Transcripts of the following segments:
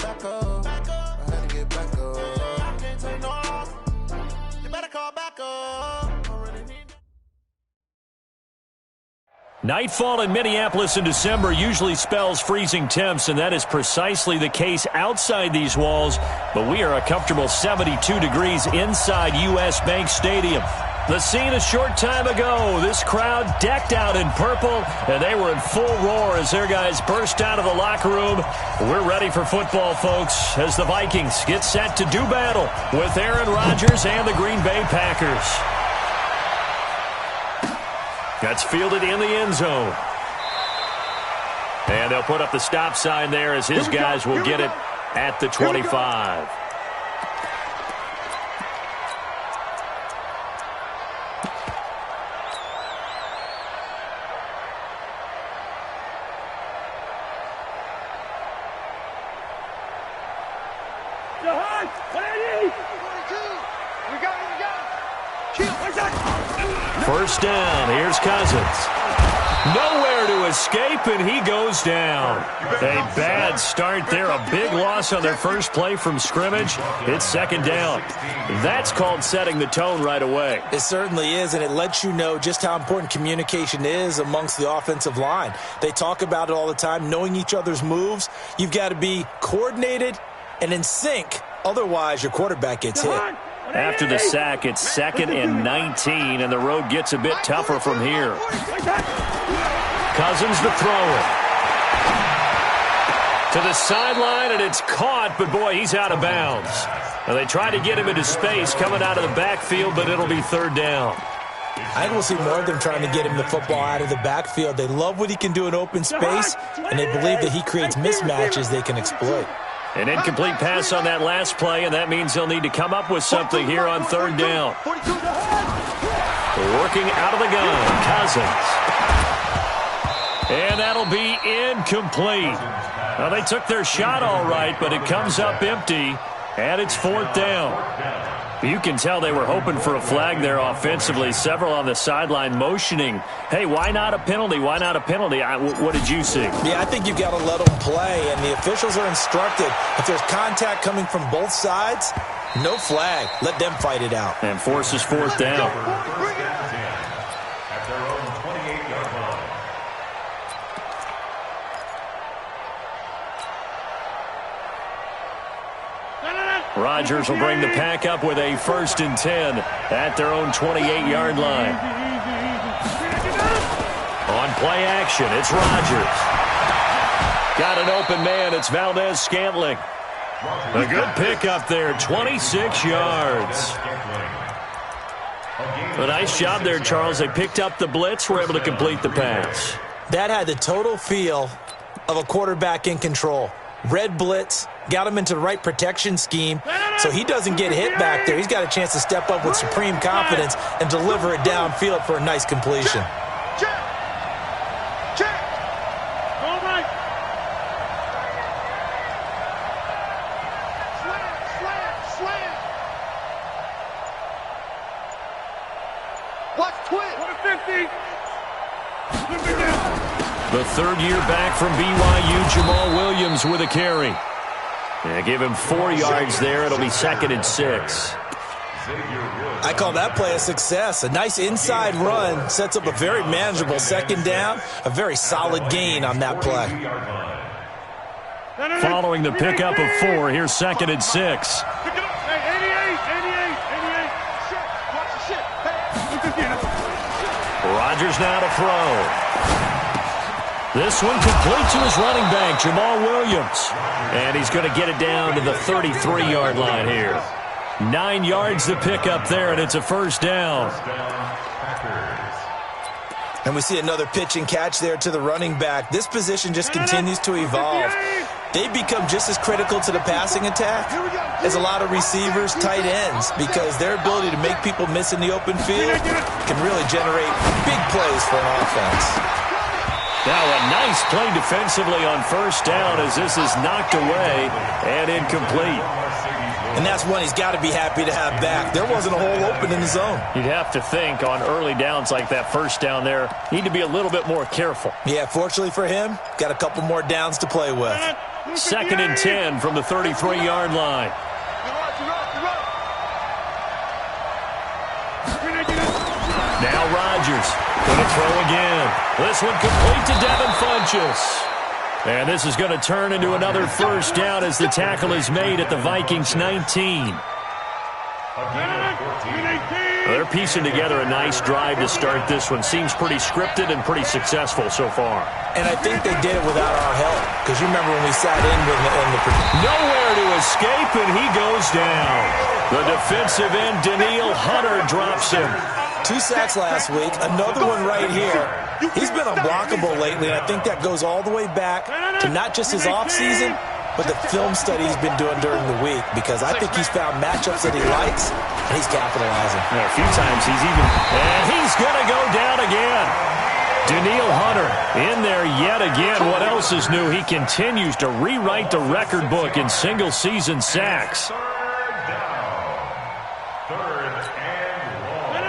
back up. I had to get back up. I can't take no loss. You better call back up. Nightfall in Minneapolis in December usually spells freezing temps, and that is precisely the case outside these walls. But we are a comfortable 72 degrees inside U.S. Bank Stadium. The scene a short time ago, this crowd decked out in purple, and they were in full roar as their guys burst out of the locker room. We're ready for football, folks, as the Vikings get set to do battle with Aaron Rodgers and the Green Bay Packers. That's fielded in the end zone. And they'll put up the stop sign there as his guys will get it at the 25. First down, here's Cousins. Nowhere to escape, and he goes down. A bad start there, a big loss on their first play from scrimmage. It's second down. That's called setting the tone right away. It certainly is, and it lets you know just how important communication is amongst the offensive line. They talk about it all the time, knowing each other's moves. You've got to be coordinated and in sync, otherwise your quarterback gets hit. After the sack, it's 2nd and 19, and the road gets a bit tougher from here. Cousins to throw it. To the sideline, and it's caught, but boy, he's out of bounds. Now, they try to get him into space coming out of the backfield, but it'll be third down. I think we'll see more of them trying to get him the football out of the backfield. They love what he can do in open space, and they believe that he creates mismatches they can exploit. An incomplete pass on that last play, and that means they'll need to come up with something here on third down. Working out of the gun, Cousins. And that'll be incomplete. Well, they took their shot all right, but it comes up empty, and it's fourth down. You can tell they were hoping for a flag there offensively. Several on the sideline motioning, hey, why not a penalty? Why not a penalty? What did you see? Yeah, I think you've got to let them play, and the officials are instructed. If there's contact coming from both sides, no flag. Let them fight it out. And forces fourth down. Rodgers will bring the pack up with a 1st and 10 at their own 28-yard line. On play action, it's Rodgers. Got an open man, it's Valdez-Scantling. A good pickup there, 26 yards. A nice job there, Charles. They picked up the blitz, were able to complete the pass. That had the total feel of a quarterback in control. Red blitz, got him into the right protection scheme, so he doesn't get hit back there. He's got a chance to step up with supreme confidence and deliver it downfield for a nice completion. The third year back from BYU, Jamal Williams with a carry. Yeah, give him 4 yards there. It'll be 2nd and 6. I call that play a success. A nice inside run sets up a very manageable second down. A very solid gain on that play. Following the pickup of 4, here's 2nd and 6. Rodgers now to throw. This one complete to his running back, Jamal Williams. And he's going to get it down to the 33-yard line here. 9 yards to pick up there, and it's a first down. And we see another pitch and catch there to the running back. This position just continues to evolve. They become just as critical to the passing attack as a lot of receivers, tight ends, because their ability to make people miss in the open field can really generate big plays for an offense. Now a nice play defensively on first down as this is knocked away and incomplete. And that's one he's got to be happy to have back. There wasn't a hole open in the zone. You'd have to think on early downs like that first down there, need to be a little bit more careful. Yeah, fortunately for him, got a couple more downs to play with. 2nd and 10 from the 33-yard line. Now Rodgers going to throw again. This one complete to Devin Funchess. And this is going to turn into another first down as the tackle is made at the Vikings 19. They're piecing together a nice drive to start this one. Seems pretty scripted and pretty successful so far. And I think they did it without our help. Because you remember when we sat in with the nowhere to escape, and he goes down. The defensive end, Danielle Hunter, drops him. 2 sacks last week, another one right here. He's been unblockable lately, and I think that goes all the way back to not just his offseason, but the film study he's been doing during the week, because I think he's found matchups that he likes, and he's capitalizing. A few times he's even... And he's going to go down again. Danielle Hunter in there yet again. What else is new? He continues to rewrite the record book in single-season sacks.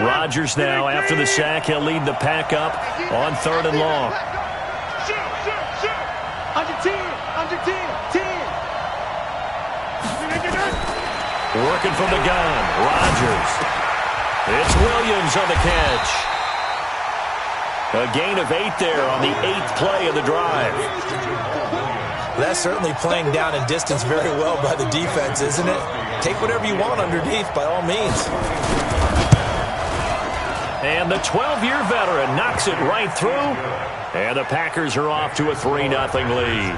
Rodgers now, after the sack, he'll lead the pack up on 3rd and long. Under 10, 10. Working from the gun, Rodgers. It's Williams on the catch. A gain of 8 there on the 8th play of the drive. That's certainly playing down in distance very well by the defense, isn't it? Take whatever you want underneath, by all means. And the 12-year veteran knocks it right through. And the Packers are off to a 3-0 lead.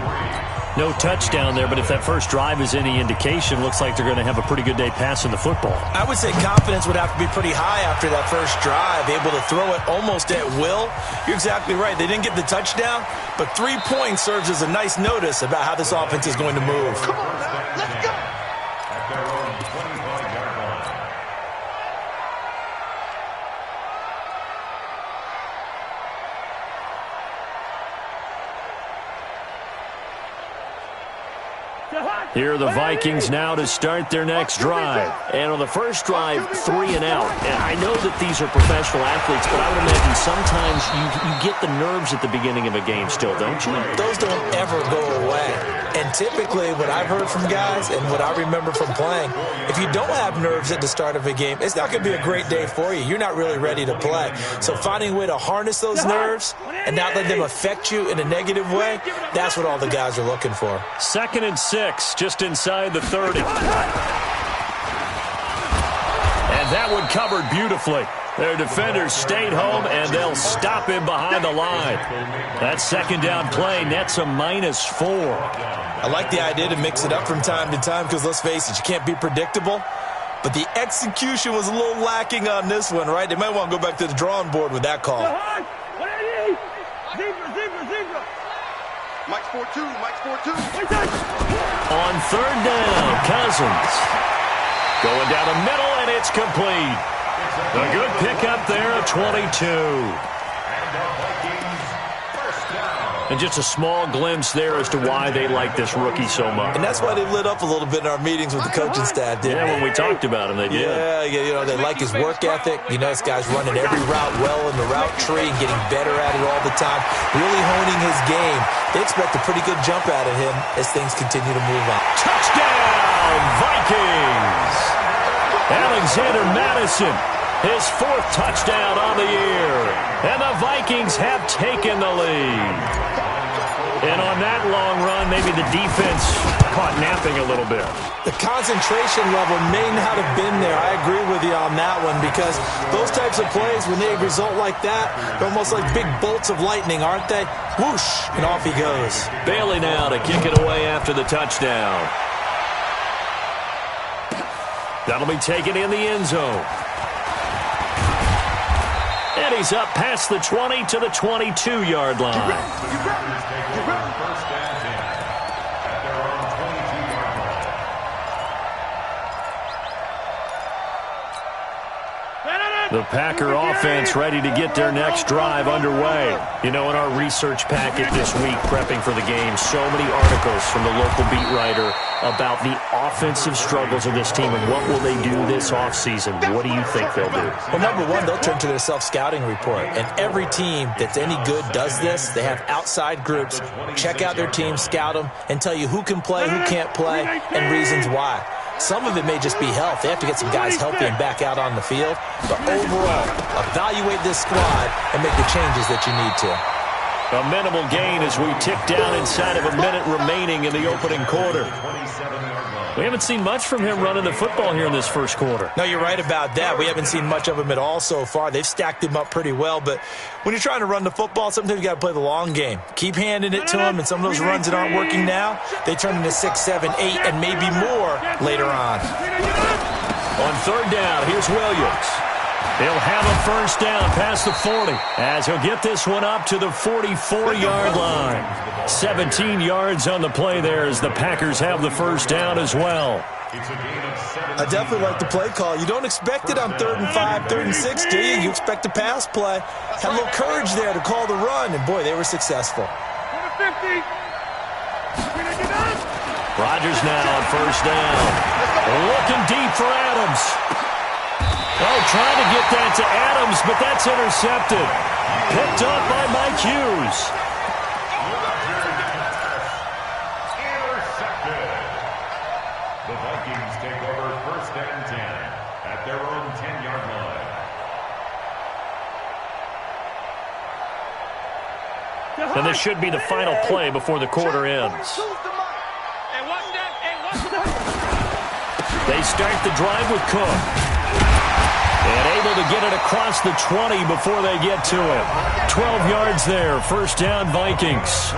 No touchdown there, but if that first drive is any indication, looks like they're going to have a pretty good day passing the football. I would say confidence would have to be pretty high after that first drive, able to throw it almost at will. You're exactly right. They didn't get the touchdown, but 3 points serves as a nice notice about how this offense is going to move. Come on now, let's go. Here are the Vikings now to start their next drive. And on the first drive, 3 and out. And I know that these are professional athletes, but I would imagine sometimes you get the nerves at the beginning of a game still, don't you? Those don't ever go away. And typically what I've heard from guys and what I remember from playing, if you don't have nerves at the start of a game, it's not going to be a great day for you. You're not really ready to play. So finding a way to harness those nerves and not let them affect you in a negative way, that's what all the guys are looking for. 2nd and 6, just inside the 30. And that one covered beautifully. Their defenders stayed home, and they'll stop him behind the line. That 2nd down play nets a -4. I like the idea to mix it up from time to time because, let's face it, you can't be predictable. But the execution was a little lacking on this one, right? They might want to go back to the drawing board with that call. Mike's 4-2, Mike's 4-2. On 3rd down, Cousins. Going down the middle, and it's complete. A good pickup there, a 22. And just a small glimpse there as to why they like this rookie so much. And that's why they lit up a little bit in our meetings with the coaching staff, didn't they? Yeah, when we talked about him, they did. Yeah, you know, they like his work ethic. You know, this guy's running every route well in the route tree and getting better at it all the time, really honing his game. They expect a pretty good jump out of him as things continue to move on. Touchdown, Vikings! Alexander Madison, his 4th touchdown on the year. And the Vikings have taken the lead. And on that long run, maybe the defense caught napping a little bit. The concentration level may not have been there. I agree with you on that one because those types of plays, when they result like that, they're almost like big bolts of lightning, aren't they? Whoosh, and off he goes. Bailey now to kick it away after the touchdown. That'll be taken in the end zone. And he's up past the 20 to the 22-yard line. The Packer offense ready to get their next drive underway. You know, in our research packet this week, prepping for the game, so many articles from the local beat writer about the offensive struggles of this team and what will they do this offseason. What do you think they'll do? Well, number one, they'll turn to their self-scouting report. And every team that's any good does this. They have outside groups, check out their team, scout them, and tell you who can play, who can't play, and reasons why. Some of it may just be health. They have to get some guys healthy and back out on the field. But overall, evaluate this squad and make the changes that you need to. A minimal gain as we tick down inside of a minute remaining in the opening quarter. We haven't seen much from him running the football here in this first quarter. No, you're right about that. We haven't seen much of him at all so far. They've stacked him up pretty well. But when you're trying to run the football, sometimes you got to play the long game. Keep handing it to him, and some of those runs that aren't working now, they turn into 6, 7, 8, and maybe more later on. On third down, here's Williams. He'll have a first down past the 40 as he'll get this one up to the 44-yard line. 17 yards on the play there as the Packers have the first down as well. I definitely like the play call. You don't expect it on 3rd and 5, 3rd and 6, do you? You expect a pass play. Had a little courage there to call the run, and boy, they were successful. Rodgers now on first down. Looking deep for Adams. Oh, trying to get that to Adams, but that's intercepted. Picked up by Mike Hughes. Intercepted. The Vikings take over 1st and 10 at their own 10-yard line. And this should be the final play before the quarter ends. They start the drive with Cook. And able to get it across the 20 before they get to him. 12 yards there. First down, Vikings.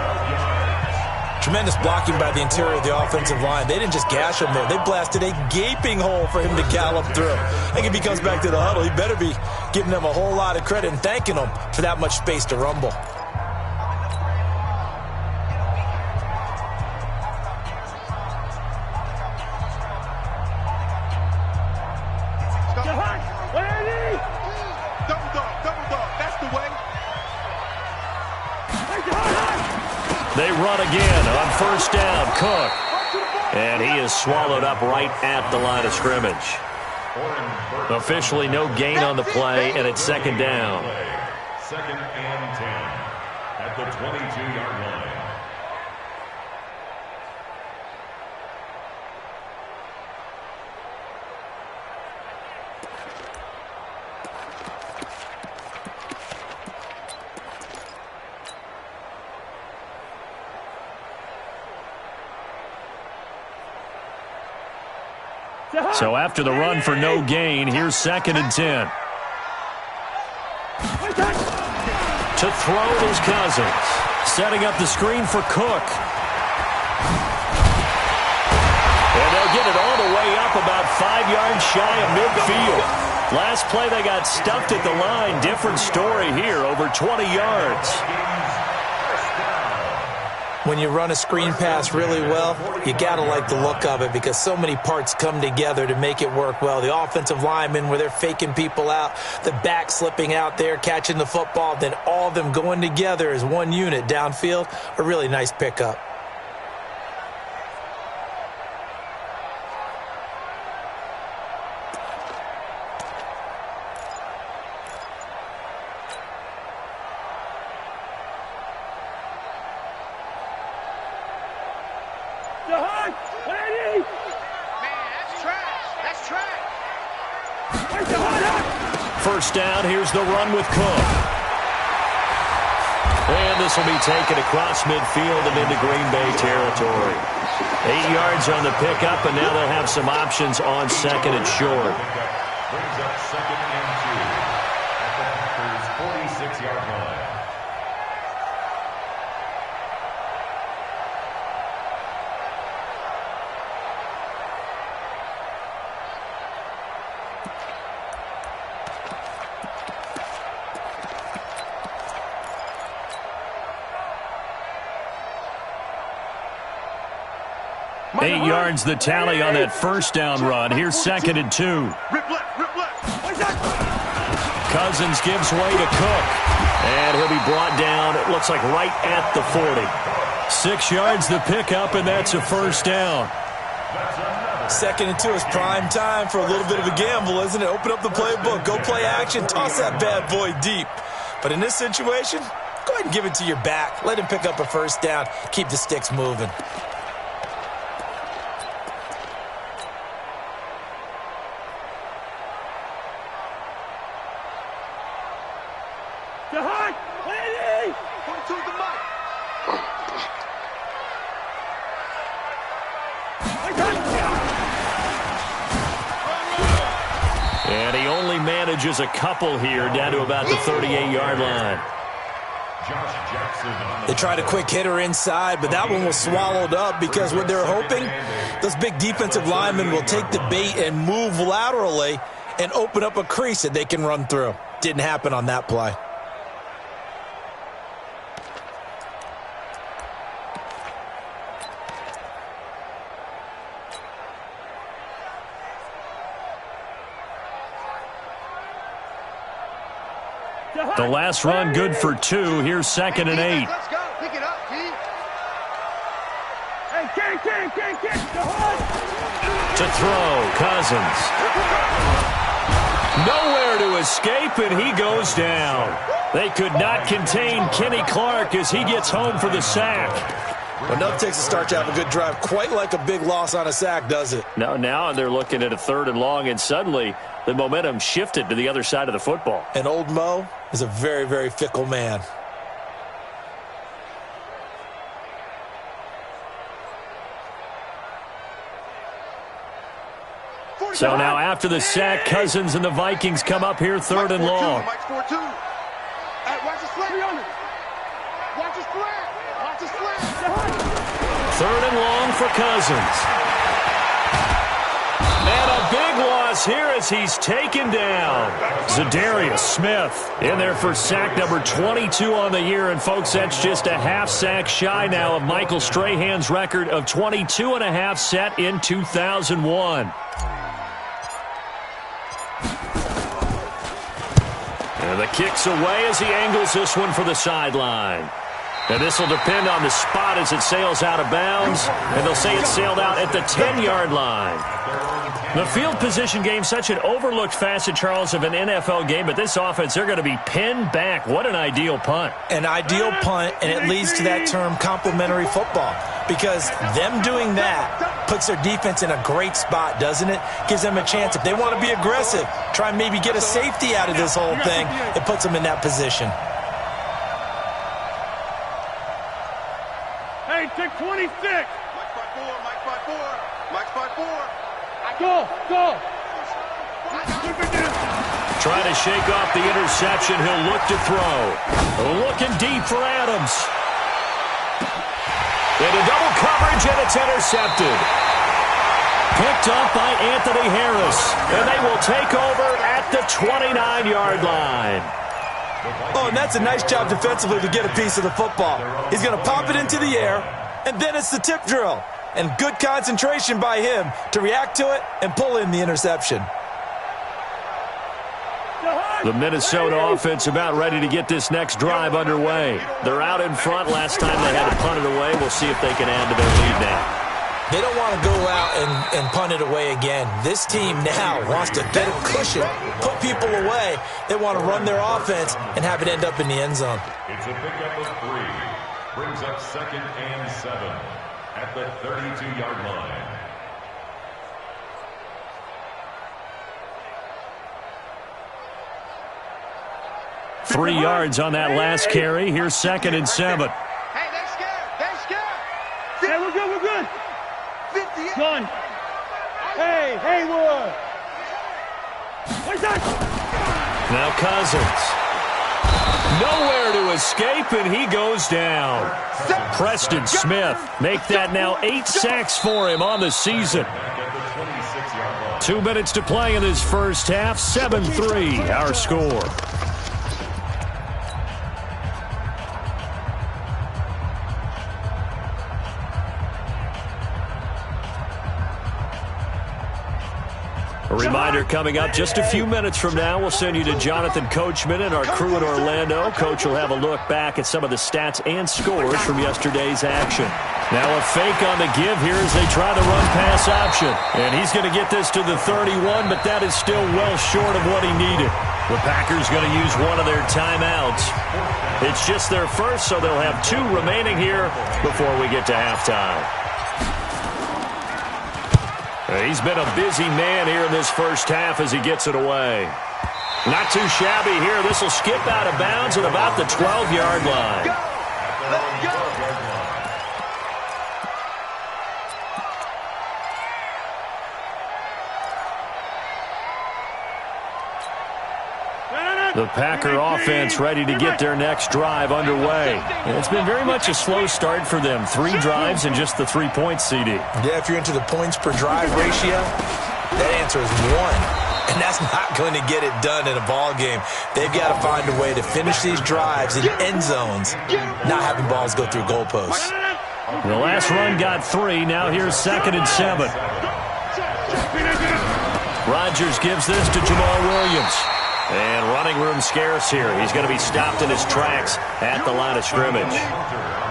Tremendous blocking by the interior of the offensive line. They didn't just gash him there. They blasted a gaping hole for him to gallop through. I think if he comes back to the huddle, he better be giving them a whole lot of credit and thanking them for that much space to rumble. They run again on first down. Cook. And he is swallowed up right at the line of scrimmage. Officially no gain on the play, and it's 2nd down. 2nd and 10 at the 22-yard line. So after the run for no gain, here's 2nd and 10. To throw it is Cousins. Setting up the screen for Cook. And they'll get it all the way up about 5 yards shy of midfield. Last play they got stuffed at the line. Different story here, over 20 yards. When you run a screen pass really well, you got to like the look of it because so many parts come together to make it work well. The offensive linemen, where they're faking people out, the back slipping out there, catching the football, then all of them going together as one unit downfield, a really nice pickup. First down, here's the run with Cook. And this will be taken across midfield and into Green Bay territory. 8 yards on the pickup, and now they'll have some options on 2nd and short. Brings up 2nd and 2 at the Packers' 46-yard line. Eight yards the tally on that first down run. Here's 2nd and 2. Cousins gives way to Cook. And he'll be brought down, it looks like right at the 40. 6 yards the pickup, and that's a first down. 2nd and 2 is prime time for a little bit of a gamble, isn't it? Open up the playbook, go play action, toss that bad boy deep. But in this situation, go ahead and give it to your back. Let him pick up a first down. Keep the sticks moving. And he only manages a couple here down to about the 38-yard line. They tried a quick hitter inside, but that one was swallowed up because what they're hoping, those big defensive linemen will take the bait and move laterally and open up a crease that they can run through. Didn't happen on that play. The last run good for 2. Here's 2nd and 8. Let's go. Pick it up, G. Hey, To throw, Cousins. Nowhere to escape, and he goes down. They could not contain Kenny Clark as he gets home for the sack. Well, nothing takes a start to have a good drive. Quite like a big loss on a sack, does it? Now they're looking at a 3rd and long, and suddenly the momentum shifted to the other side of the football. And old Mo is a very, very fickle man. So now after the sack, Cousins and the Vikings come up here 3rd and long. Watch the slant. Watch the slant. Watch the slant. 3rd and long for Cousins. And a big loss here as he's taken down. Zadarius Smith in there for sack number 22 on the year. And, folks, that's just a half sack shy now of Michael Strahan's record of 22.5 set in 2001. And the kick's away as he angles this one for the sideline. And this will depend on the spot as it sails out of bounds. And they'll say it sailed out at the 10-yard line. The field position game, such an overlooked facet, Charles, of an NFL game. But this offense, they're going to be pinned back. What an ideal punt. An ideal punt, and it leads to that term complementary football. Because them doing that puts their defense in a great spot, doesn't it? Gives them a chance. If they want to be aggressive, try and maybe get a safety out of this whole thing, it puts them in that position. Hey, take 26. Mike spot 4. Mike spot 4. Mike spot 4. Go. Trying to shake off the interception. He'll look to throw. Looking deep for Adams. Into double coverage, and it's intercepted. Picked up by Anthony Harris. And they will take over at the 29-yard line. Oh, and that's a nice job defensively to get a piece of the football. He's going to pop it into the air, and then it's the tip drill. And good concentration by him to react to it and pull in the interception. The Minnesota offense about ready to get this next drive underway. They're out in front. Last time they had to punt it away. We'll see if they can add to their lead now. They don't want to go out and punt it away again. This team now wants to get a cushion, put people away. They want to run their offense and have it end up in the end zone. It's a pickup of 3. Brings up 2nd and 7 at the 32-yard line. Three yards on that last carry. Here's 2nd and 7. Hey, they're scared. Hey, we're good. 58. Done. Hey, Haywood. What's that? Now Cousins. Nowhere to escape, and he goes down. Preston Smith make that now 8 sacks for him on the season. 2 minutes to play in this first half. 7-3 our score. A reminder coming up just a few minutes from now, we'll send you to Jonathan Coachman and our crew in Orlando. Coach will have a look back at some of the stats and scores from yesterday's action. Now a fake on the give here as they try the run-pass option. And he's going to get this to the 31, but that is still well short of what he needed. The Packers going to use one of their timeouts. It's just their first, so they'll have 2 remaining here before we get to halftime. He's been a busy man here in this first half as he gets it away. Not too shabby here. This will skip out of bounds at about the 12-yard line. Let's go. The Packer offense ready to get their next drive underway. And it's been very much a slow start for them. 3 drives and just the 3 points, CD. Yeah, if you're into the points per drive ratio, that answer is 1. And that's not going to get it done in a ball game. They've got to find a way to finish these drives in end zones, not having balls go through goalposts. The last run got 3. Now here's 2nd and 7. Rodgers gives this to Jamal Williams. And running room scarce here. He's going to be stopped in his tracks at the line of scrimmage.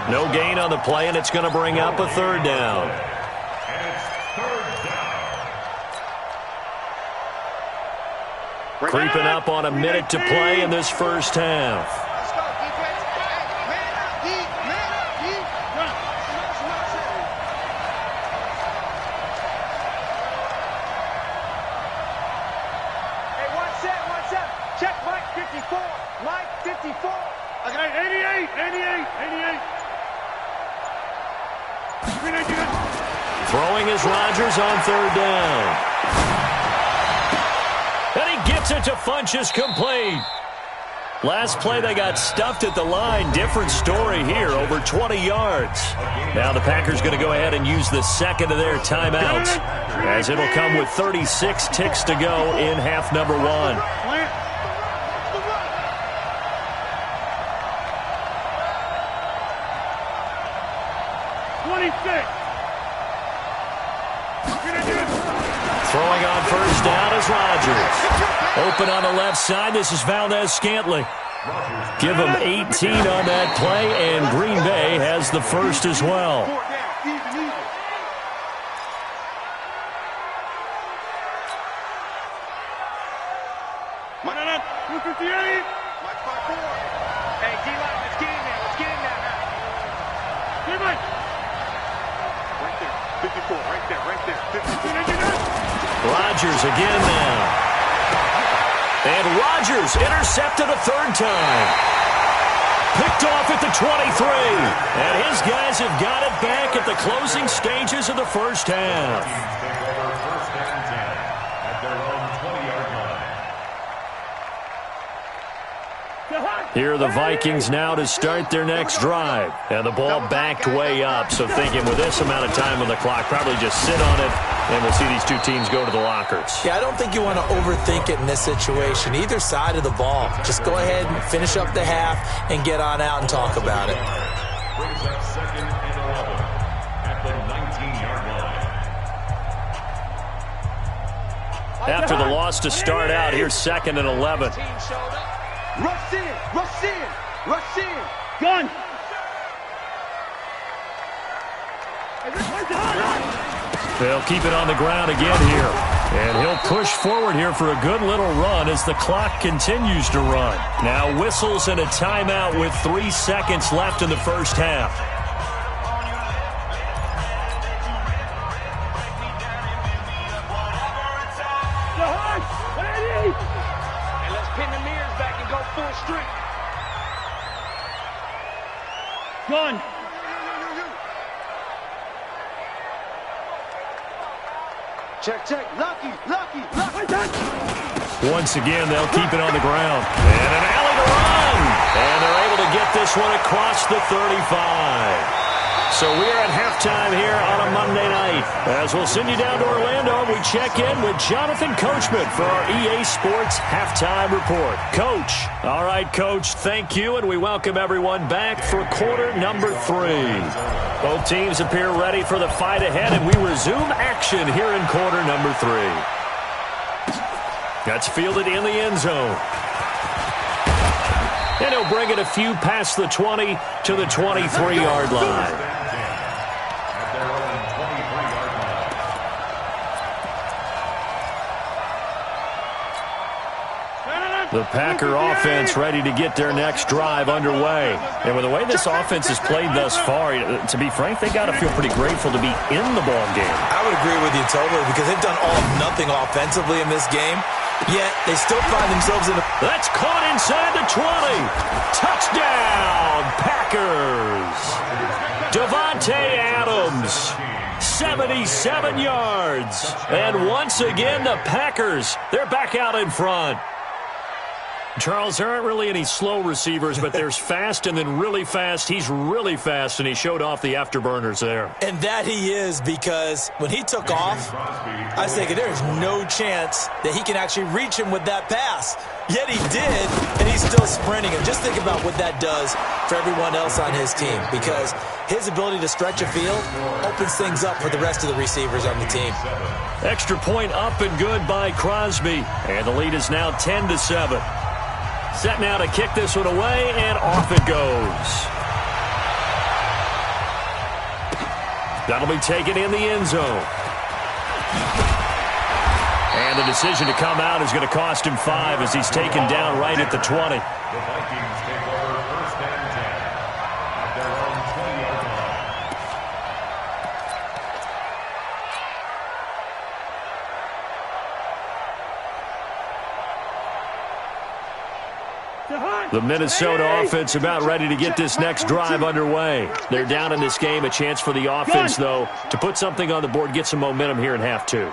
No gain on the play, and it's going to bring up a 3rd down. Creeping up on a minute to play in this first half. Throwing is Rodgers on 3rd down. And he gets it to Funchess complete. Last play they got stuffed at the line. Different story here, over 20 yards. Now the Packers going to go ahead and use the 2nd of their timeouts, as it'll come with 36 ticks to go in half number 1. Throwing on 1st down is Rodgers. Open on the left side. This is Valdez-Scantling. Give him 18 on that play, and Green Bay has the first as well. Hey, D-line, let's get in there. Let's get in there now. Right there. 54, right there. 54. Rodgers again now. And Rodgers intercepted a 3rd time. Picked off at the 23. And his guys have got it back at the closing stages of the first half. Take over 1st and 10 at their own 20-yard line. Here are the Vikings now to start their next drive. And the ball backed way up, so thinking with this amount of time on the clock, probably just sit on it, and we'll see these 2 teams go to the lockers. Yeah, I don't think you want to overthink it in this situation. Either side of the ball. Just go ahead and finish up the half and get on out and talk about it. Brings up 2nd and 11 at the 19-yard line. After the loss to start out, here's 2nd and 11. Rush in. Gun. They'll keep it on the ground again here. And he'll push forward here for a good little run as the clock continues to run. Now whistles and a timeout with 3 seconds left in the first half. And let's pin the mirrors back and go full strength. Gun. Check. Lucky. Once again, they'll keep it on the ground. And an alley to run. And they're able to get this one across the 35. So we are at halftime here on a Monday night. As we'll send you down to Orlando, we check in with Jonathan Coachman for our EA Sports Halftime Report. Coach. All right, Coach, thank you, and we welcome everyone back for quarter number 3. Both teams appear ready for the fight ahead, and we resume action here in quarter number 3. That's fielded in the end zone. And he'll bring it a few past the 20 to the 23-yard line. The Packer offense ready to get their next drive underway. And with the way this offense has played thus far, to be frank, they got to feel pretty grateful to be in the ball game. I would agree with you totally because they've done all of nothing offensively in this game, yet they still find themselves in a... That's caught inside the 20. Touchdown, Packers. Devontae Adams, 77 yards. And once again, the Packers, they're back out in front. Charles, there aren't really any slow receivers, but there's fast and then really fast. He's really fast, and he showed off the afterburners there. And that he is, because when he took off, I was thinking there's no chance that he can actually reach him with that pass. Yet he did, and he's still sprinting. And just think about what that does for everyone else on his team, because his ability to stretch a field opens things up for the rest of the receivers on the team. Extra point up and good by Crosby, and the lead is now 10-7. Set now to kick this one away, and off it goes. That'll be taken in the end zone. And the decision to come out is going to cost him 5 as he's taken down right at the 20. The Vikings take over first and 10 at their own 20-yard line. The Minnesota offense about ready to get this next drive underway. They're down in this game. A chance for the offense, though, to put something on the board, get some momentum here in half 2.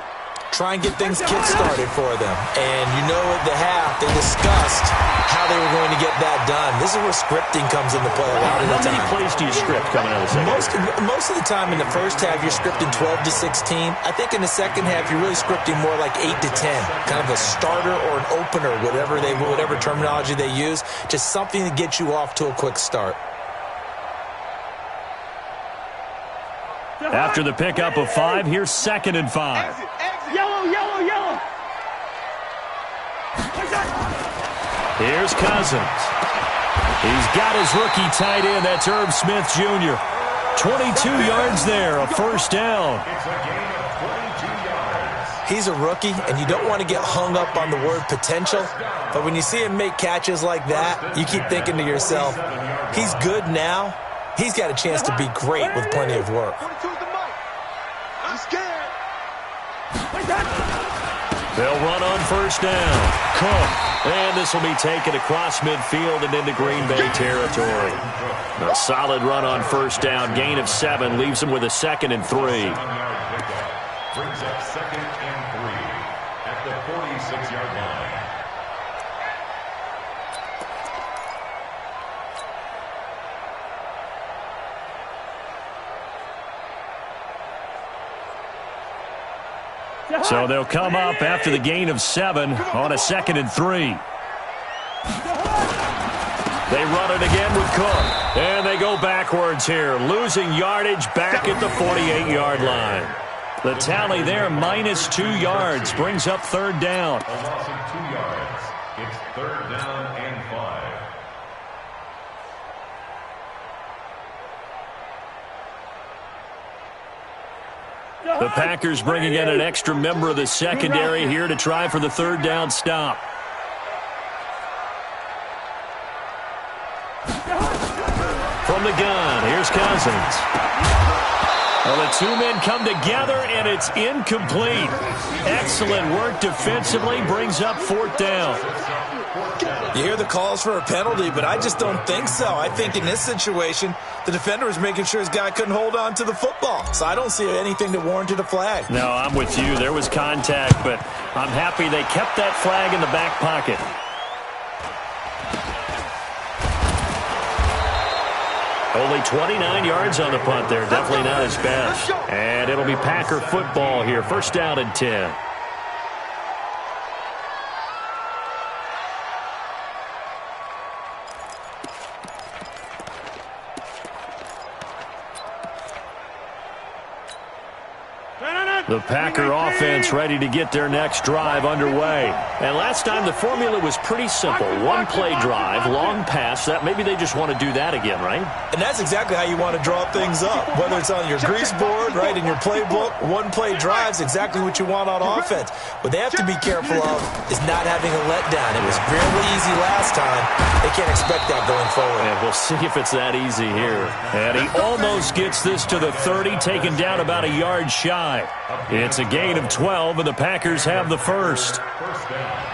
Try and get things kick-started for them. And you know at the half, they discussed how they were going to get that done. This is where scripting comes into play a lot of the time. How many plays do you script coming out of the second? Most of the time in the first half, you're scripting 12 to 16. I think in the second half, you're really scripting more like 8 to 10. Kind of a starter or an opener, whatever terminology they use. Just something to get you off to a quick start. After the pickup of 5, here's 2nd and 5. Yellow, yellow, yellow. Here's Cousins. He's got his rookie tight end. That's Irv Smith Jr. 22 yards there, a first down. It's a gain of 22 yards. He's a rookie, and you don't want to get hung up on the word potential. But when you see him make catches like that, you keep thinking to yourself, he's good now. He's got a chance to be great with plenty of work. I'm scared. They'll run on first down. Cook. And this will be taken across midfield and into Green Bay territory. A solid run on first down. Gain of 7 leaves him with a 2nd and 3. Brings up 2nd and 3 at the 46-yard line. So they'll come up after the gain of 7 on a 2nd and 3. They run it again with Cook. And they go backwards here, losing yardage back at the 48-yard line. The tally there, -2 yards, brings up 3rd down. A loss of 2 yards. It's 3rd down and 5. The Packers bringing in an extra member of the secondary here to try for the 3rd down stop. From the gun, here's Cousins. Well, the 2 men come together, and it's incomplete. Excellent work defensively, brings up 4th down. You hear the calls for a penalty, but I just don't think so. I think in this situation, the defender was making sure his guy couldn't hold on to the football. So I don't see anything that warranted a flag. No, I'm with you. There was contact, but I'm happy they kept that flag in the back pocket. Only 29 yards on the punt there. Definitely not his best. And it'll be Packer football here. 1st down and 10. The Packer offense ready to get their next drive underway. And last time the formula was pretty simple. One play drive, long pass. That maybe they just want to do that again, right? And that's exactly how you want to draw things up. Whether it's on your grease board, right, in your playbook, one play drive is exactly what you want on offense. What they have to be careful of is not having a letdown. It was really easy last time. They can't expect that going forward. And we'll see if it's that easy here. And he almost gets this to the 30, taken down about a yard shy. It's a gain of 12, and the Packers have the first. First down.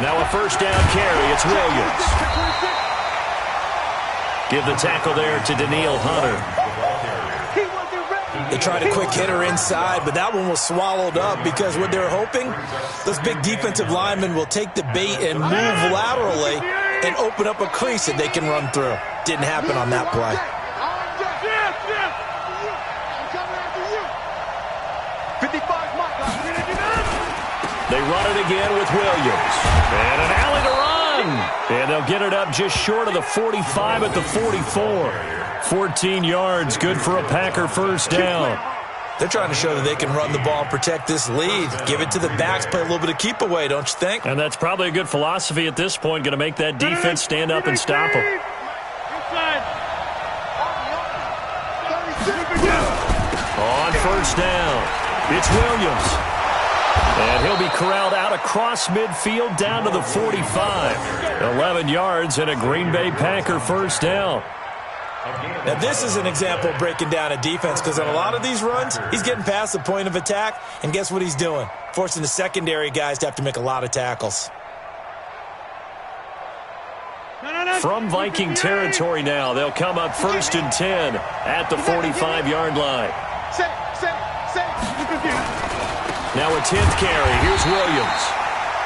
Now a first down carry. It's Williams. Give the tackle there to Daniil Hunter. They tried a quick hitter inside, but that one was swallowed up because what they're hoping, those big defensive linemen will take the bait and move laterally and open up a crease that they can run through. Didn't happen on that play. They run it again with Williams. And an alley to run. And they'll get it up just short of the 45 at the 44. 14 yards, good for a Packer first down. They're trying to show that they can run the ball and protect this lead. Give it to the backs, play a little bit of keep away, don't you think? And that's probably a good philosophy at this point, going to make that defense stand up and stop them. On first down, it's Williams. And he'll be corralled out across midfield down to the 45. 11 yards and a Green Bay Packer first down. Now, this is an example of breaking down a defense because on a lot of these runs, he's getting past the point of attack, and guess what he's doing? Forcing the secondary guys to have to make a lot of tackles. From Viking territory now, they'll come up first and 10 at the 45-yard line. Now a 10th carry. Here's Williams.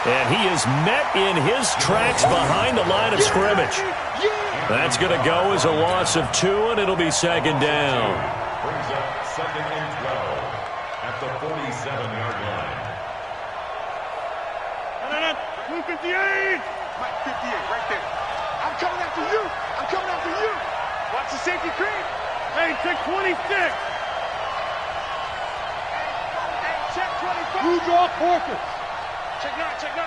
And he is met in his tracks behind the line of scrimmage. That's going to go as a loss of 2, and it'll be second down. Brings up second and 12 at the 47-yard line. 258. Mike 58, right there. I'm coming after you. I'm coming after you. Watch the safety creep. Hey, check 26. Check 25. Who draw Porter? Check 9, check 9.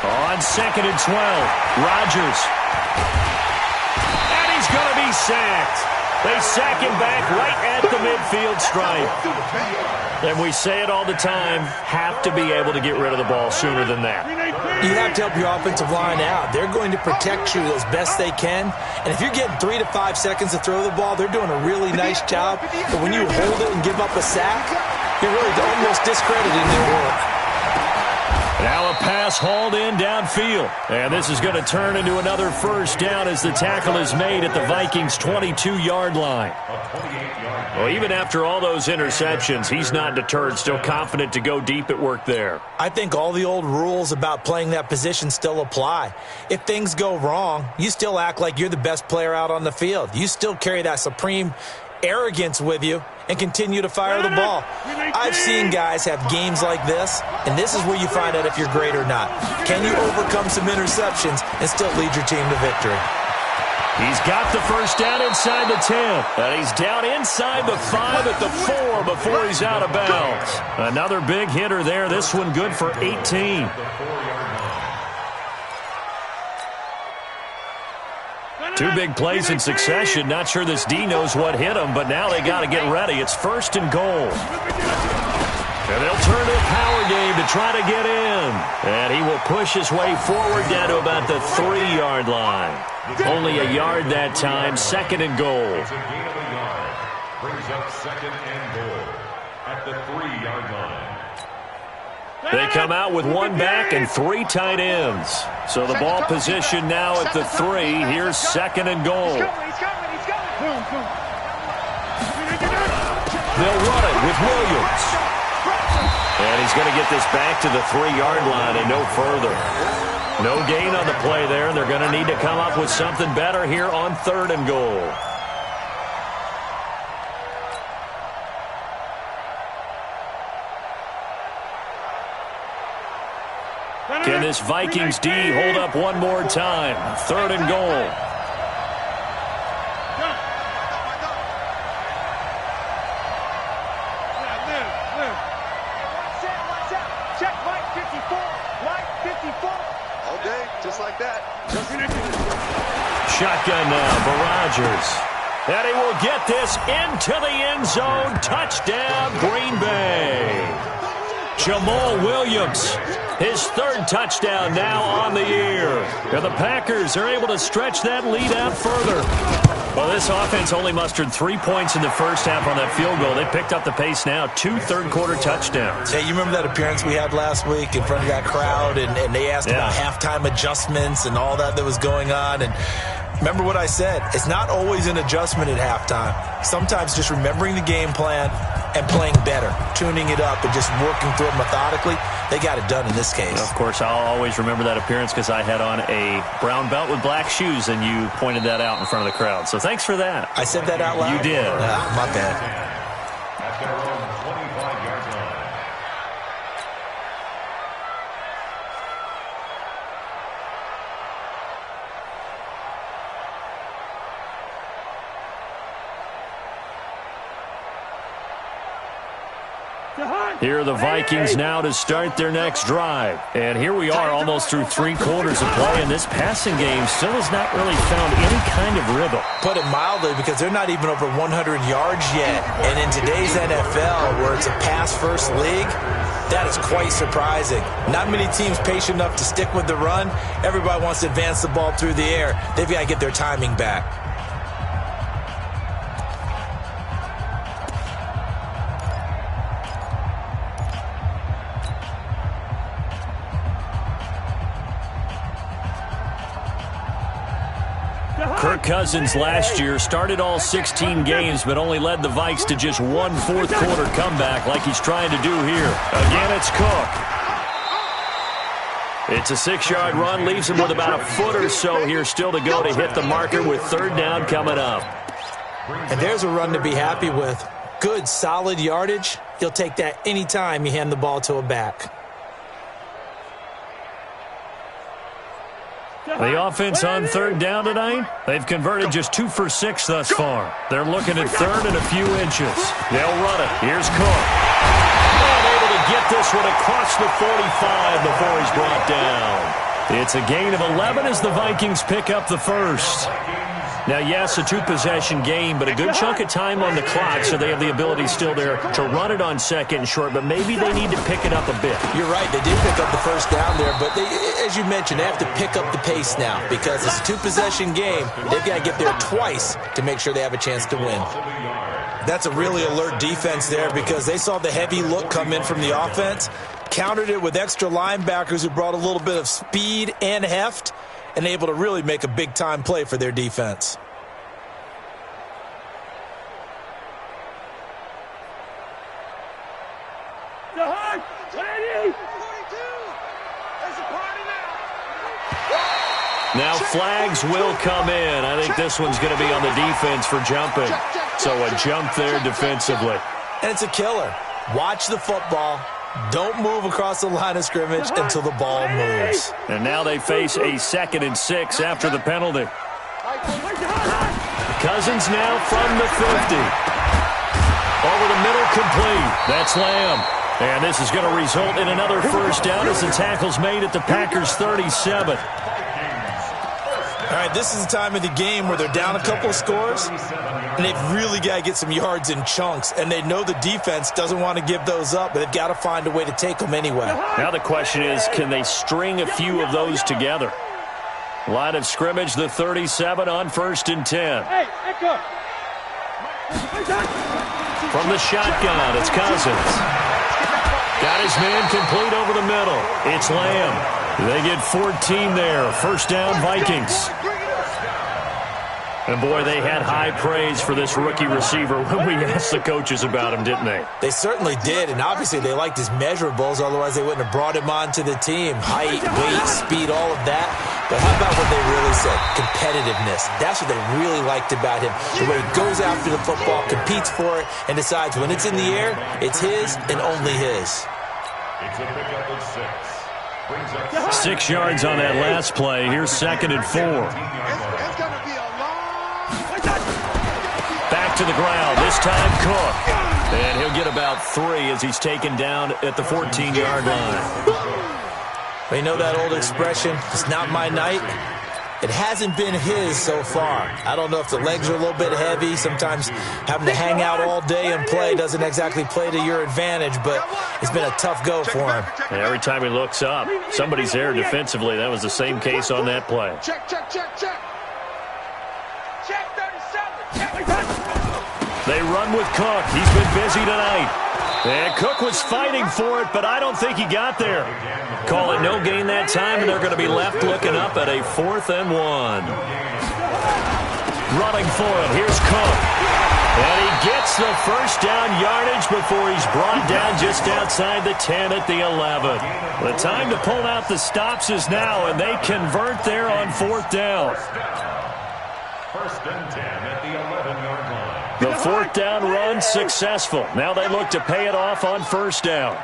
On second and 12, Rodgers. And he's going to be sacked. They sack him back right at the midfield stripe. And we say it all the time, have to be able to get rid of the ball sooner than that. You have to help your offensive line out. They're going to protect you as best they can. And if you're getting 3 to 5 seconds to throw the ball, they're doing a really nice job. But when you hold it and give up a sack, you're really almost discrediting their work. Now a pass hauled in downfield. And this is going to turn into another first down as the tackle is made at the Vikings' 22-yard line. Well, even after all those interceptions, he's not deterred, still confident to go deep at work there. I think all the old rules about playing that position still apply. If things go wrong, you still act like you're the best player out on the field. You still carry that supreme arrogance with you and continue to fire the ball. I've seen guys have games like this, and this is where you find out if you're great or not. Can you overcome some interceptions and still lead your team to victory? He's got the first down inside the 10. And he's down inside the 5 at the 4 before he's out of bounds. Another big hitter there. This one good for 18. Two big plays in succession. Not sure this D knows what hit him, but now they got to get ready. It's first and goal. And they'll turn to a power game to try to get in. And he will push his way forward down to about the 3-yard line. Only a yard that time, second and goal. It's a gain of a yard. Brings up second and goal at the 3-yard line. They come out with one back and 3 tight ends. So the ball position now at the 3. Here's second and goal. He's coming. They'll run it with Williams. And he's going to get this back to the 3-yard line and no further. No gain on the play there, and they're going to need to come up with something better here on 3rd and goal. Can this Vikings D hold up one more time? 3rd and goal. Check right 54. Right 54. All day, just like that. Shotgun now for Rodgers. And he will get this into the end zone. Touchdown, Green Bay. Jamal Williams, his 3rd touchdown now on the year. And the Packers are able to stretch that lead out further. Well, this offense only mustered 3 points in the first half on that field goal. They picked up the pace now, 2 third-quarter touchdowns. Hey, you remember that appearance we had last week in front of that crowd, and they asked about halftime adjustments and all that was going on, and remember what I said. It's not always an adjustment at halftime. Sometimes just remembering the game plan and playing better, tuning it up and just working through it methodically. They got it done in this case. Of course, I'll always remember that appearance because I had on a brown belt with black shoes, and you pointed that out in front of the crowd. So thanks for that. I said that out loud? You did. My bad. At their own 25-yard line. Here are the Vikings now to start their next drive. And here we are almost through 3 quarters of play, and this passing game still has not really found any kind of rhythm. Put it mildly, because they're not even over 100 yards yet. And in today's NFL, where it's a pass-first league, that is quite surprising. Not many teams patient enough to stick with the run. Everybody wants to advance the ball through the air. They've got to get their timing back. Kirk Cousins last year started all 16 games but only led the Vikes to just 1 fourth-quarter comeback like he's trying to do here. Again, it's Cook. It's a 6-yard run, leaves him with about a foot or so here still to go to hit the marker with 3rd down coming up. And there's a run to be happy with. Good, solid yardage. You'll take that anytime you hand the ball to a back. The offense on 3rd down tonight, they've converted just 2 for 6 thus far. They're looking at 3rd and a few inches. They'll run it. Here's Cook. And able to get this one across the 45 before he's brought down. It's a gain of 11 as the Vikings pick up the first. Now, yes, a 2-possession game, but a good chunk of time on the clock, so they have the ability still there to run it on 2nd and short, but maybe they need to pick it up a bit. You're right. They did pick up the first down there, but they, as you mentioned, they have to pick up the pace now because it's a 2-possession game. They've got to get there twice to make sure they have a chance to win. That's a really alert defense there because they saw the heavy look come in from the offense, countered it with extra linebackers who brought a little bit of speed and heft, and able to really make a big-time play for their defense. Now flags will come in. I think this one's going to be on the defense for jumping. So a jump there defensively. And it's a killer. Watch the football. Don't move across the line of scrimmage until the ball moves. And now they face a 2nd and 6 after the penalty. Cousins now from the 50. Over the middle, complete. That's Lamb. And this is going to result in another first down as the tackle's made at the Packers' 37. All right, this is the time of the game where they're down a couple of scores, and they've really got to get some yards in chunks, and they know the defense doesn't want to give those up, but they've got to find a way to take them anyway. Now the question is, can they string a few of those together? Line of scrimmage, the 37 on 1st and 10. From the shotgun, it's Cousins. Got his man complete over the middle. It's Lamb. They get 14 there. First down, Vikings. And, boy, they had high praise for this rookie receiver when we asked the coaches about him, didn't they? They certainly did, and obviously they liked his measurables, otherwise they wouldn't have brought him onto the team. Height, weight, speed, all of that. But how about what they really said? Competitiveness. That's what they really liked about him. The way he goes after the football, competes for it, and decides when it's in the air, it's his and only his. It's a pickup of 6. 6 yards on that last play. Here's 2nd and 4. It's going to be a long... Back to the ground. This time Cook. And he'll get about 3 as he's taken down at the 14-yard line. Well, you know that old expression, it's not my night? It hasn't been his so far. I don't know if the legs are a little bit heavy. Sometimes having to hang out all day and play doesn't exactly play to your advantage, but it's been a tough go for him. And every time he looks up, somebody's there defensively. That was the same case on that play. Check. Check 37. They run with Cook. He's been busy tonight. And Cook was fighting for it, but I don't think he got there. Call it no gain that time, and they're going to be left looking up at a 4th and 1. Running for it. Here's Cook. And he gets the first down yardage before he's brought down just outside the 10 at the 11. The time to pull out the stops is now, and they convert there on 4th down. 1st and 10 at the 11-yard line. The 4th down run successful. Now they look to pay it off on 1st down.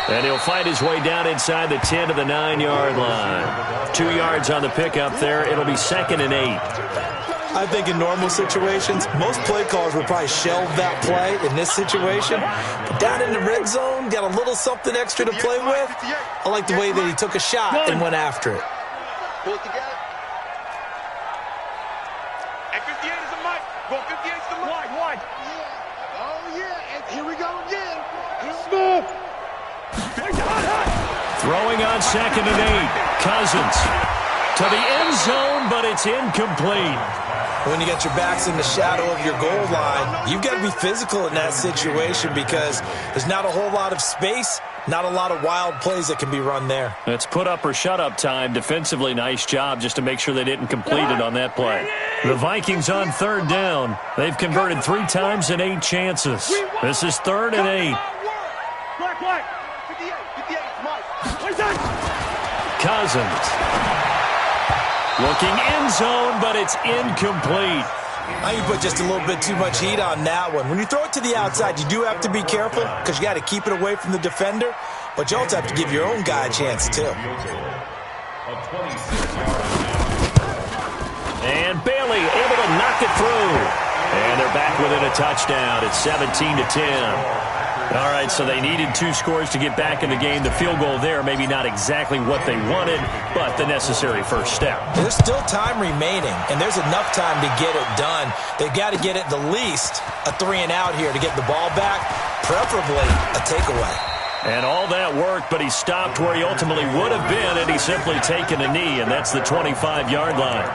And he'll fight his way down inside the 10 to the 9-yard line. 2 yards on the pickup there. It'll be 2nd and 8. I think in normal situations, most play callers would probably shelve that play in this situation. But down in the red zone, got a little something extra to play with. I like the way that he took a shot and went after it. Pull it together. And 58 is the mic. Go 58 is the mic. Wide. Yeah. Oh, yeah. And here we go again. Smooth. Throwing on 2nd and 8. Cousins to the end zone, but it's incomplete. When you got your backs in the shadow of your goal line, you've got to be physical in that situation because there's not a whole lot of space, not a lot of wild plays that can be run there. It's put up or shut up time. Defensively, nice job just to make sure they didn't complete it on that play. The Vikings on 3rd down. They've converted 3 times in 8 chances. This is 3rd and 8. Black. 58 is Mike. Cousins. Looking end zone, but it's incomplete. I think you put just a little bit too much heat on that one. When you throw it to the outside, you do have to be careful because you got to keep it away from the defender, but you also have to give your own guy a chance too. And Bailey able to knock it through. And they're back within a touchdown. It's 17-10. All right, so they needed 2 scores to get back in the game. The field goal there, maybe not exactly what they wanted, but the necessary first step. There's still time remaining, and there's enough time to get it done. They've got to get at the least a 3 and out here to get the ball back, preferably a takeaway. And all that worked, but he stopped where he ultimately would have been, and he's simply taken a knee, and that's the 25-yard line.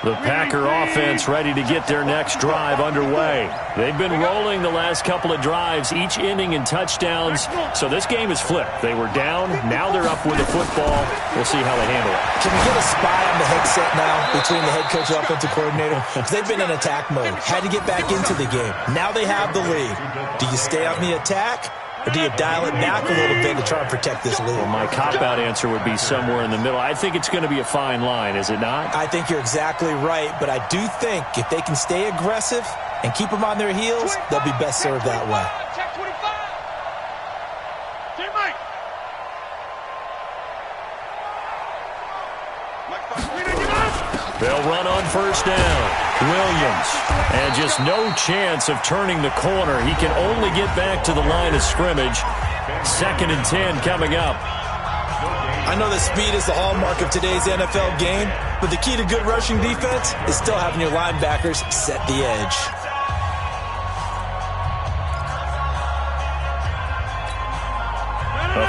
The Packer offense ready to get their next drive underway. They've been rolling the last couple of drives, each ending in touchdowns. So this game is flipped. They were down. Now they're up with the football. We'll see how they handle it. Can we get a spy on the headset now between the head coach and offensive coordinator? Because they've been in attack mode. Had to get back into the game. Now they have the lead. Do you stay on the attack? Or do you dial it back a little bit to try and protect this lead? Well, my cop-out answer would be somewhere in the middle. I think it's going to be a fine line, is it not? I think you're exactly right, but I do think if they can stay aggressive and keep them on their heels, they'll be best served that way. Check 25. Check Mike. They'll run on 1st down. Williams, and just no chance of turning the corner. He can only get back to the line of scrimmage. 2nd and 10 coming up. I know that speed is the hallmark of today's NFL game, but the key to good rushing defense is still having your linebackers set the edge.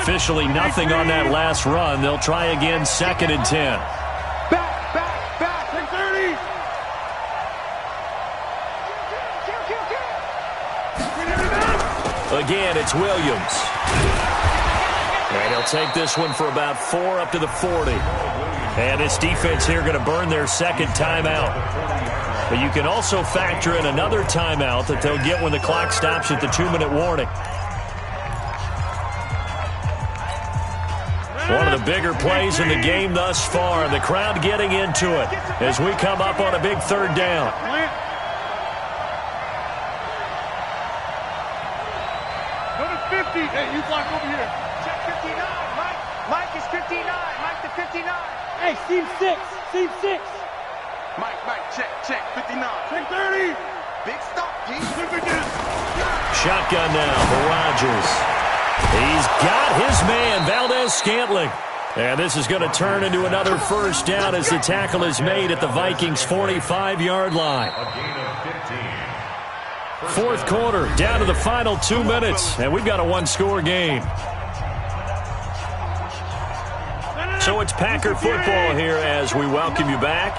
Officially nothing on that last run. They'll try again, 2nd and 10. again. It's Williams. And he'll take this one for about 4 up to the 40. And this defense here going to burn their second timeout. But you can also factor in another timeout that they'll get when the clock stops at the 2-minute warning. One of the bigger plays in the game thus far. The crowd getting into it as we come up on a big third down. Number 50. Hey, you block over here. Check 59. Mike is 59. Mike to 59. Hey, seam 6. Seam 6. Mike, check 59. Check 30. Big stop, G. Shotgun now for Rodgers. He's got his man, Valdez-Scantling. And this is going to turn into another first down as the tackle is made at the Vikings' 45-yard line. Fourth quarter, down to the final 2 minutes, and we've got a one-score game. So it's Packer football here as we welcome you back.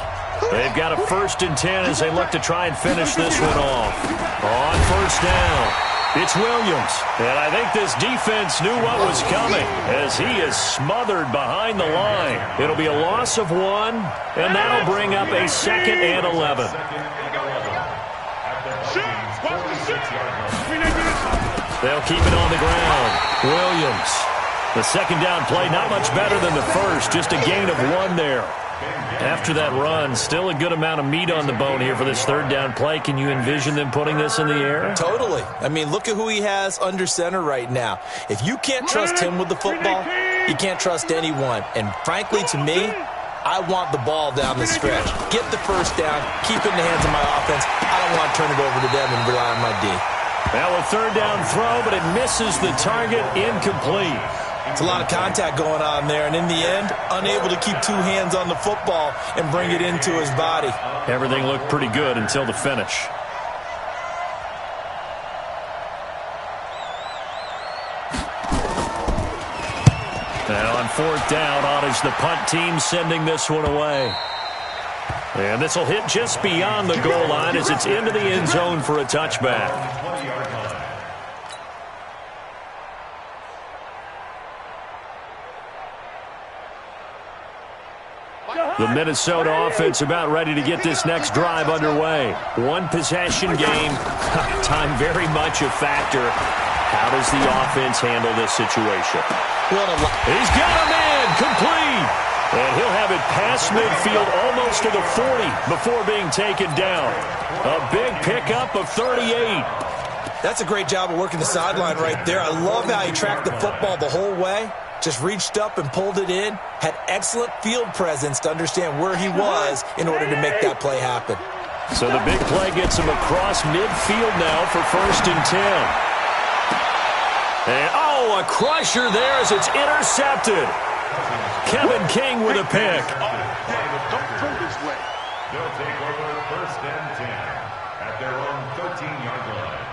They've got a 1st and 10 as they look to try and finish this one off. On first down, it's Williams. And I think this defense knew what was coming as he is smothered behind the line. It'll be a loss of 1, and that'll bring up a 2nd and 11. They'll keep it on the ground. Williams. The second down play, not much better than the first, just a gain of 1 there. After that run, still a good amount of meat on the bone here for this third down play. Can you envision them putting this in the air? Totally. I mean, look at who he has under center right now. If you can't trust him with the football, you can't trust anyone. And frankly, to me, I want the ball down the stretch. Get the first down, keep it in the hands of my offense. I don't want to turn it over to them and rely on my D. Well, a third down throw, but it misses the target, incomplete. It's a lot of contact going on there, and in the end, unable to keep 2 hands on the football and bring it into his body. Everything looked pretty good until the finish. And on fourth down, on is the punt team sending this one away. And this will hit just beyond the goal line as it's into the end zone for a touchback. The Minnesota offense about ready to get this next drive underway. One possession game. Time very much a factor. How does the offense handle this situation? He's got a man complete. And he'll have it past midfield almost to the 40 before being taken down. A big pickup of 38. That's a great job of working the sideline right there. I love how he tracked the football the whole way. Just reached up and pulled it in. Had excellent field presence to understand where he was in order to make that play happen. So the big play gets him across midfield now for 1st and 10. And, a crusher there as it's intercepted. Kevin King with a pick. They'll take over 1st and 10 at their own 13-yard line.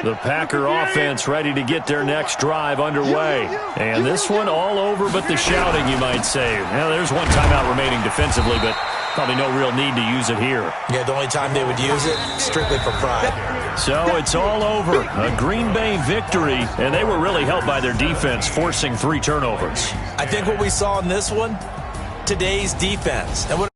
The Packer offense ready to get their next drive underway. And this one all over but the shouting, you might say. Now, there's one timeout remaining defensively, but probably no real need to use it here. Yeah, the only time they would use it, strictly for pride. So it's all over. A Green Bay victory, and they were really helped by their defense, forcing 3 turnovers. I think what we saw in this one, today's defense. And what